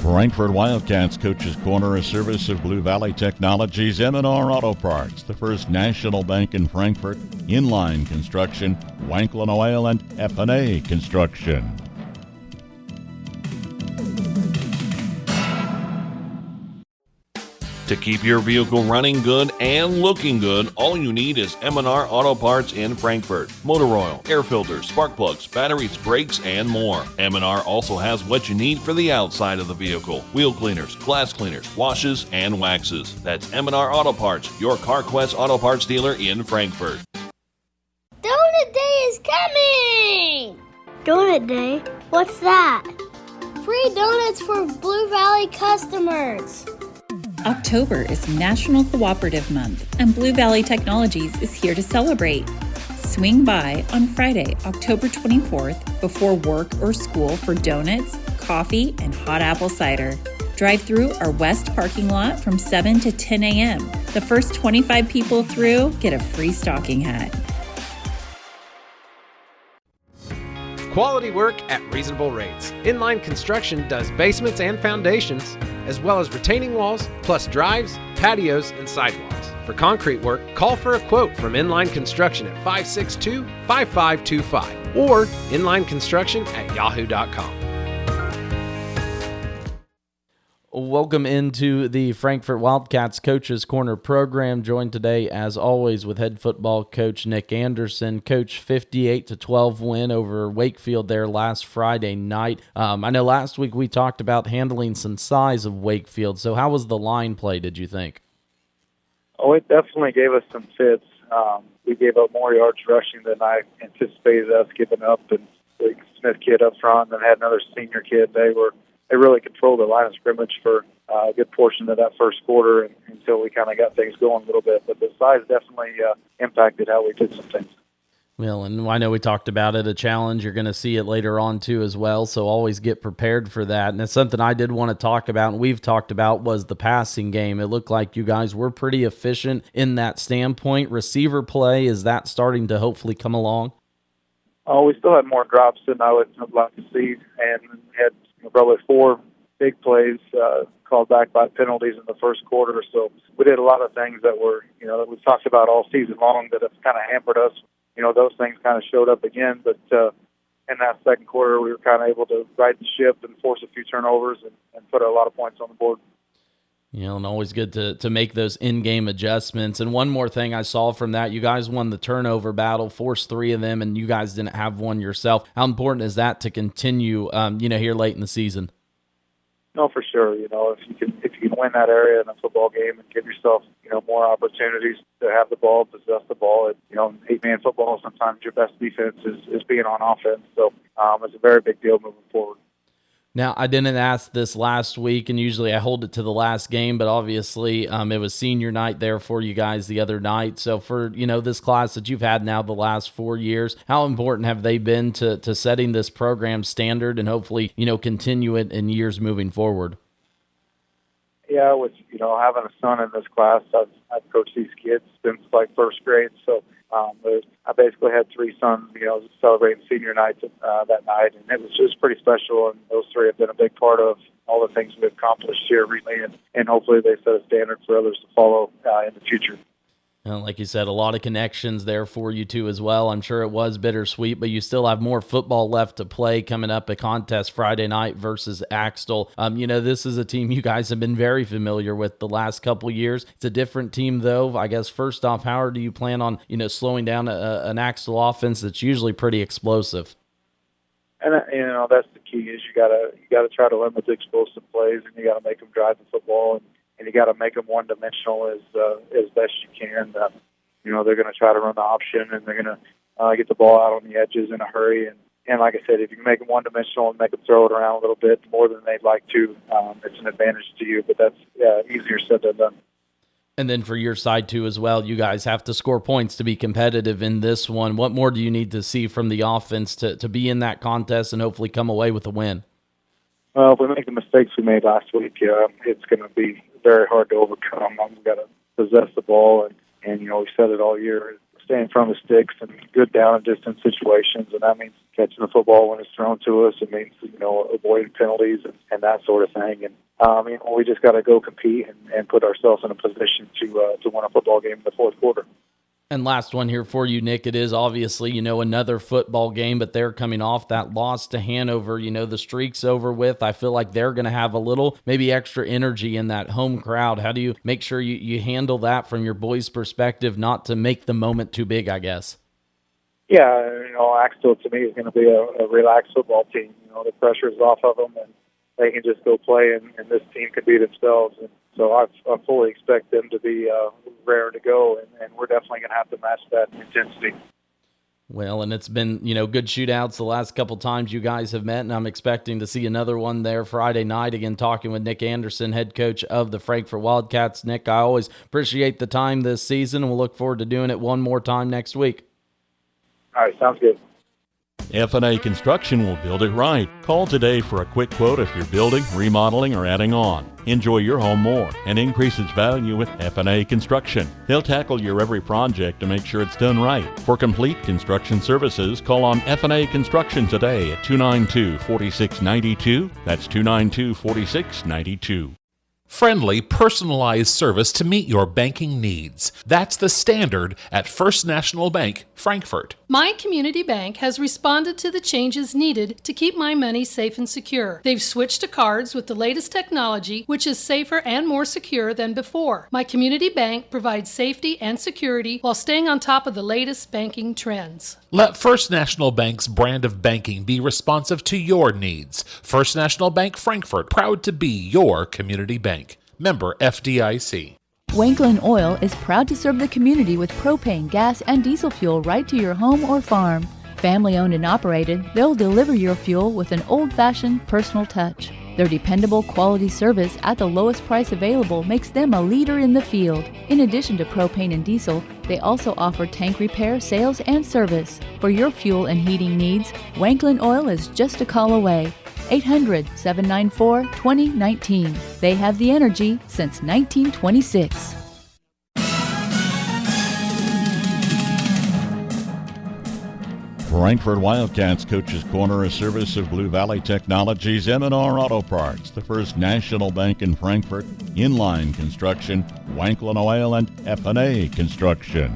Frankfort Wildcats Coach's Corner, a service of Blue Valley Technologies, M&R Auto Parts, the First National Bank in Frankfort, Inline Construction, Wanklin Oil, and F&A Construction. To keep your vehicle running good and looking good, all you need is M&R Auto Parts in Frankfort. Motor oil, air filters, spark plugs, batteries, brakes, and more. M&R also has what you need for the outside of the vehicle. Wheel cleaners, glass cleaners, washes, and waxes. That's M&R Auto Parts, your CarQuest Auto Parts dealer in Frankfort. Donut Day is coming! Donut Day? What's that? Free donuts for Blue Valley customers. October is National Cooperative Month, and Blue Valley Technologies is here to celebrate. Swing by on Friday, October 24th, before work or school for donuts, coffee, and hot apple cider. Drive through our west parking lot from 7 to 10 a.m. The first 25 people through get a free stocking hat. Quality work at reasonable rates. Inline Construction does basements and foundations, as well as retaining walls, plus drives, patios, and sidewalks. For concrete work, call for a quote from Inline Construction at 562-5525 or inlineconstruction@yahoo.com. Welcome into the Frankfort Wildcats Coach's Corner program, joined today, as always, with head football coach Nick Anderson. Coach, 58-12 win over Wakefield there last Friday night. I know last week we talked about handling some size of Wakefield, so how was the line play, did you think? Oh, it definitely gave us some fits. We gave up more yards rushing than I anticipated us giving up, and the Smith kid up front, and then had another senior kid. They really controlled the line of scrimmage for a good portion of that first quarter until we kind of got things going a little bit. But the size definitely impacted how we did some things. Well, and I know we talked about it, a challenge. You're going to see it later on, too, as well, so always get prepared for that. And it's something I did want to talk about, and we've talked about, was the passing game. It looked like you guys were pretty efficient in that standpoint. Receiver play, is that starting to hopefully come along? Oh, we still had more drops than I would like to see, and had probably 4 big plays called back by penalties in the first quarter. So we did a lot of things that were, that we've talked about all season long that have kind of hampered us. Those things kind of showed up again. But in that second quarter, we were kind of able to right the ship and force a few turnovers and put a lot of points on the board. And always good to make those in-game adjustments. And one more thing I saw from that, you guys won the turnover battle, forced 3 of them, and you guys didn't have one yourself. How important is that to continue, here late in the season? No, for sure. If you can win that area in a football game and give yourself, more opportunities to have the ball, possess the ball. 8-man football, sometimes your best defense is being on offense. So it's a very big deal moving forward. Now, I didn't ask this last week, and usually I hold it to the last game, but obviously it was senior night there for you guys the other night. So for, this class that you've had now the last 4 years, how important have they been to setting this program standard and hopefully, continue it in years moving forward? Yeah, with, having a son in this class, I've coached these kids since like first grade. So I basically had 3 sons, celebrating senior night that night, and it was just pretty special. And those 3 have been a big part of all the things we've accomplished here recently, and hopefully they set a standard for others to follow in the future. Like you said, a lot of connections there for you too as well. I'm sure it was bittersweet, but you still have more football left to play coming up, a contest Friday night versus Axtell. This is a team you guys have been very familiar with the last couple years. It's a different team though. I guess first off, how do you plan on, slowing down an Axtell offense that's usually pretty explosive? And that's the key is you gotta try to limit the explosive plays, and you gotta make them drive the football, and you got to make them one-dimensional as best you can. They're going to try to run the option, and they're going to get the ball out on the edges in a hurry. And like I said, if you can make them one-dimensional and make them throw it around a little bit more than they'd like to, it's an advantage to you. But that's easier said than done. And then for your side, too, as well, you guys have to score points to be competitive in this one. What more do you need to see from the offense to be in that contest and hopefully come away with a win? Well, if we make the mistakes we made last week, it's going to be very hard to overcome. We've got to possess the ball, and we said it all year. stay in front of the sticks and good down and distance situations, and that means catching the football when it's thrown to us. It means, avoiding penalties and that sort of thing. And we just got to go compete and put ourselves in a position to win a football game in the fourth quarter. And last one here for you, Nick. It is obviously, another football game, but they're coming off that loss to Hanover. The streak's over with. I feel like they're going to have a little, maybe extra energy in that home crowd. How do you make sure you handle that from your boys' perspective, not to make the moment too big, I guess? Yeah, Axtell to me is going to be a relaxed football team. The pressure's off of them, and they can just go play, and this team can be themselves. And so I fully expect them to be rare to go, and we're definitely going to have to match that intensity. Well, and it's been, good shootouts the last couple times you guys have met, and I'm expecting to see another one there Friday night. Again, talking with Nick Anderson, head coach of the Frankfort Wildcats. Nick, I always appreciate the time this season, and we'll look forward to doing it one more time next week. All right, sounds good. F&A Construction will build it right. Call today for a quick quote if you're building, remodeling, or adding on. Enjoy your home more and increase its value with F&A Construction. They'll tackle your every project to make sure it's done right. For complete construction services, call on F&A Construction today at 292-4692. That's 292-4692. Friendly, personalized service to meet your banking needs. That's the standard at First National Bank, Frankfort. My community bank has responded to the changes needed to keep my money safe and secure. They've switched to cards with the latest technology, which is safer and more secure than before. My community bank provides safety and security while staying on top of the latest banking trends. Let First National Bank's brand of banking be responsive to your needs. First National Bank, Frankfort, proud to be your community bank. Member FDIC. Wanklin Oil is proud to serve the community with propane, gas, and diesel fuel right to your home or farm. Family owned and operated, they'll deliver your fuel with an old-fashioned personal touch. Their dependable quality service at the lowest price available makes them a leader in the field. In addition to propane and diesel, they also offer tank repair, sales, and service. For your fuel and heating needs, Wanklin Oil is just a call away. 800-794-2019. They have the energy since 1926. Frankfort Wildcats Coach's Corner, a service of Blue Valley Technologies, M&R Auto Parts, the First National Bank in Frankfort, Inline Construction, Wanklin Oil, and F&A Construction.